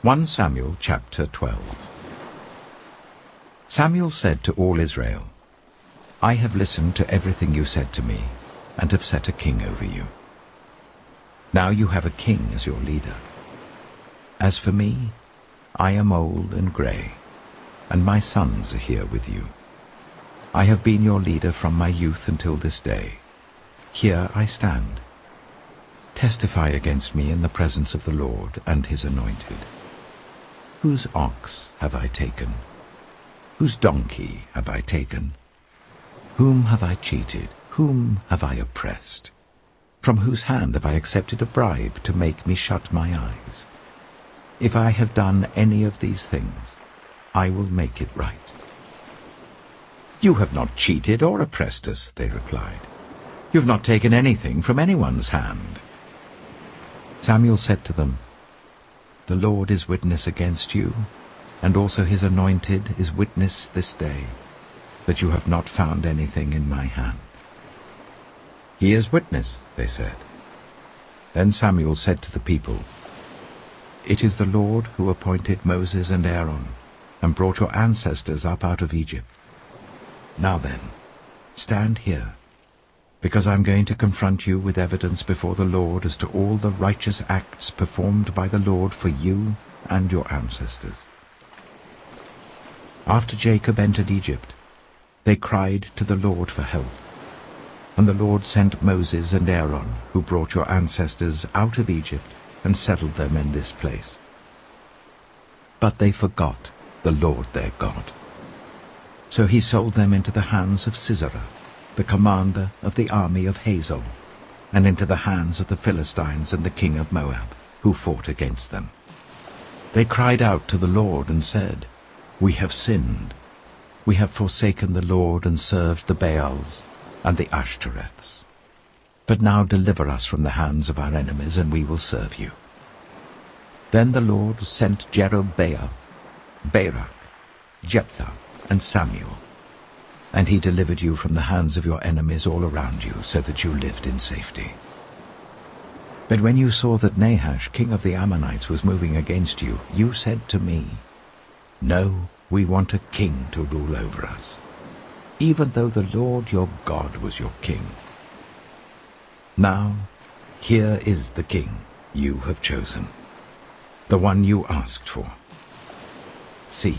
1 Samuel chapter 12. Samuel said to all Israel, I have listened to everything you said to me, and have set a king over you. Now you have a king as your leader. As for me, I am old and grey, and my sons are here with you. I have been your leader from my youth until this day. Here I stand. Testify against me in the presence of the Lord and his anointed. Whose ox have I taken? Whose donkey have I taken? Whom have I cheated? Whom have I oppressed? From whose hand have I accepted a bribe to make me shut my eyes? If I have done any of these things, I will make it right. You have not cheated or oppressed us, they replied. You have not taken anything from anyone's hand. Samuel said to them, The Lord is witness against you, and also his anointed is witness this day, that you have not found anything in my hand. He is witness, they said. Then Samuel said to the people, It is the Lord who appointed Moses and Aaron, and brought your ancestors up out of Egypt. Now then, stand here, because I am going to confront you with evidence before the Lord as to all the righteous acts performed by the Lord for you and your ancestors. After Jacob entered Egypt, they cried to the Lord for help. And the Lord sent Moses and Aaron, who brought your ancestors out of Egypt and settled them in this place. But they forgot the Lord their God. So he sold them into the hands of Sisera, the commander of the army of Hazor, and into the hands of the Philistines and the king of Moab, who fought against them. They cried out to the Lord and said, We have sinned. We have forsaken the Lord and served the Baals and the Ashtoreths. But now deliver us from the hands of our enemies, and we will serve you. Then the Lord sent Jerubbaal, Barak, Jephthah, and Samuel, and he delivered you from the hands of your enemies all around you, so that you lived in safety. But when you saw that Nahash, king of the Ammonites, was moving against you, you said to me, No, we want a king to rule over us, even though the Lord your God was your king. Now, here is the king you have chosen, the one you asked for. See,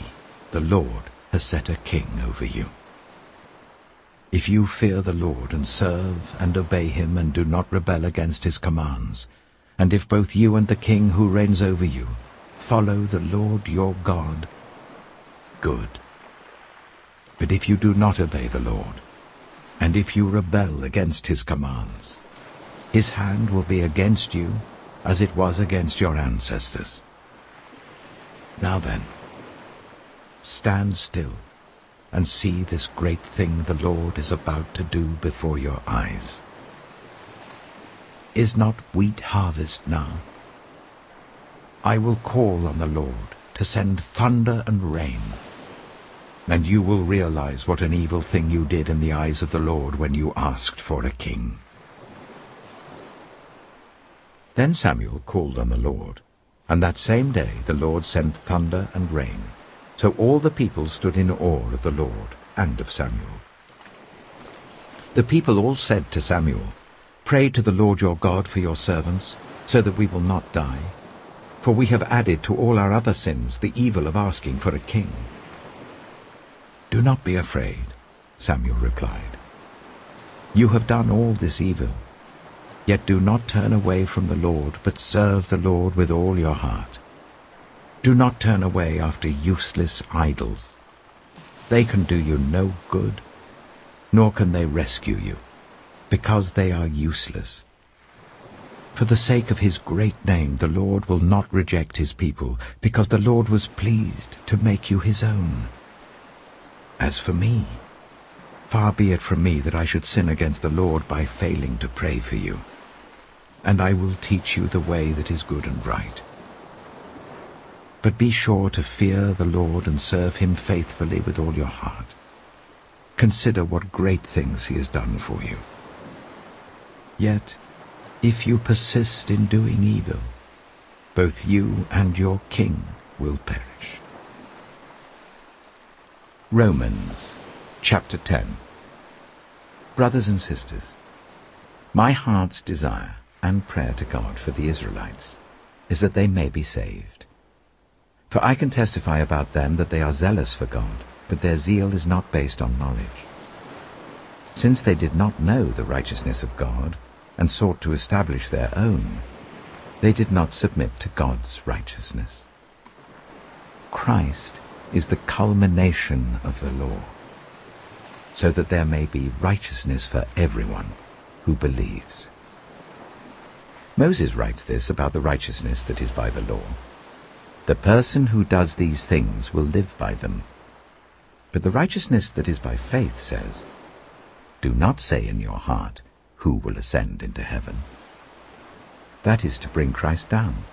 the Lord has set a king over you. If you fear the Lord and serve and obey him and do not rebel against his commands, and if both you and the king who reigns over you follow the Lord your God, good. But if you do not obey the Lord, and if you rebel against his commands, his hand will be against you as it was against your ancestors. Now then, stand still and see this great thing the Lord is about to do before your eyes. Is not wheat harvest now? I will call on the Lord to send thunder and rain, and you will realize what an evil thing you did in the eyes of the Lord when you asked for a king. Then Samuel called on the Lord, and that same day the Lord sent thunder and rain. So all the people stood in awe of the Lord and of Samuel. The people all said to Samuel, Pray to the Lord your God for your servants, so that we will not die. For we have added to all our other sins the evil of asking for a king. Do not be afraid, Samuel replied. You have done all this evil. Yet do not turn away from the Lord, but serve the Lord with all your heart. Do not turn away after useless idols. They can do you no good, nor can they rescue you, because they are useless. For the sake of his great name, the Lord will not reject his people, because the Lord was pleased to make you his own. As for me, far be it from me that I should sin against the Lord by failing to pray for you, and I will teach you the way that is good and right. But be sure to fear the Lord and serve him faithfully with all your heart. Consider what great things he has done for you. Yet, if you persist in doing evil, both you and your king will perish. Romans chapter 10. Brothers and sisters, my heart's desire and prayer to God for the Israelites is that they may be saved. For I can testify about them that they are zealous for God, but their zeal is not based on knowledge. Since they did not know the righteousness of God and sought to establish their own, they did not submit to God's righteousness. Christ is the culmination of the law, so that there may be righteousness for everyone who believes. Moses writes this about the righteousness that is by the law. The person who does these things will live by them. But the righteousness that is by faith says, do not say in your heart, who will ascend into heaven? That is to bring Christ down.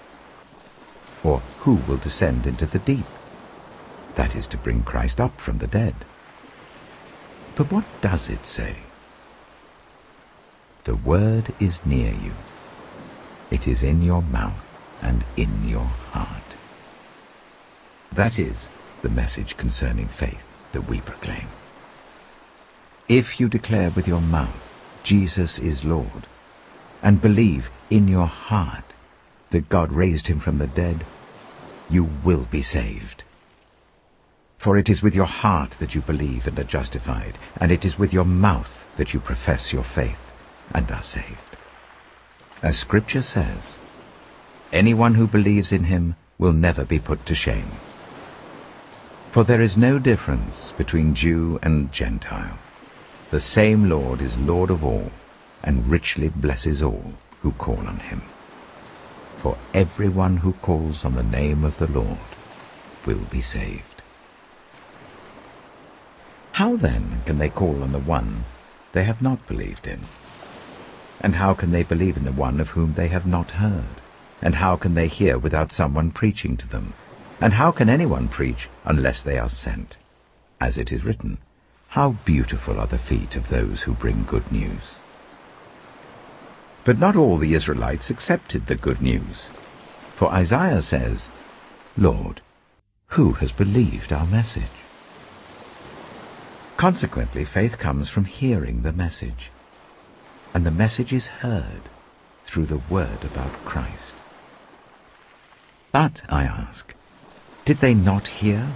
Or who will descend into the deep? That is to bring Christ up from the dead. But what does it say? The word is near you. It is in your mouth and in your heart. That is the message concerning faith that we proclaim. If you declare with your mouth, Jesus is Lord, and believe in your heart that God raised him from the dead, you will be saved. For it is with your heart that you believe and are justified, and it is with your mouth that you profess your faith and are saved. As Scripture says, anyone who believes in him will never be put to shame. For there is no difference between Jew and Gentile. The same Lord is Lord of all, and richly blesses all who call on him. For everyone who calls on the name of the Lord will be saved. How then can they call on the one they have not believed in? And how can they believe in the one of whom they have not heard? And how can they hear without someone preaching to them? And how can anyone preach unless they are sent? As it is written, how beautiful are the feet of those who bring good news. But not all the Israelites accepted the good news. For Isaiah says, Lord, who has believed our message? Consequently, faith comes from hearing the message, and the message is heard through the word about Christ. But, I ask, did they not hear?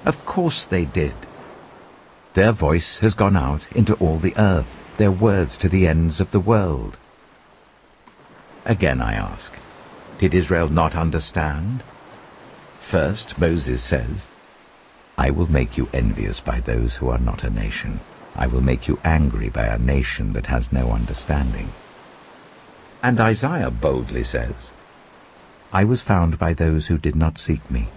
Of course they did. Their voice has gone out into all the earth, their words to the ends of the world. Again I ask, did Israel not understand? First, Moses says, I will make you envious by those who are not a nation. I will make you angry by a nation that has no understanding. And Isaiah boldly says, I was found by those who did not seek me.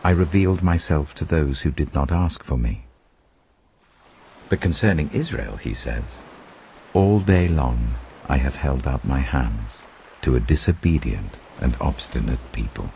I revealed myself to those who did not ask for me. But concerning Israel, he says, all day long I have held out my hands to a disobedient and obstinate people.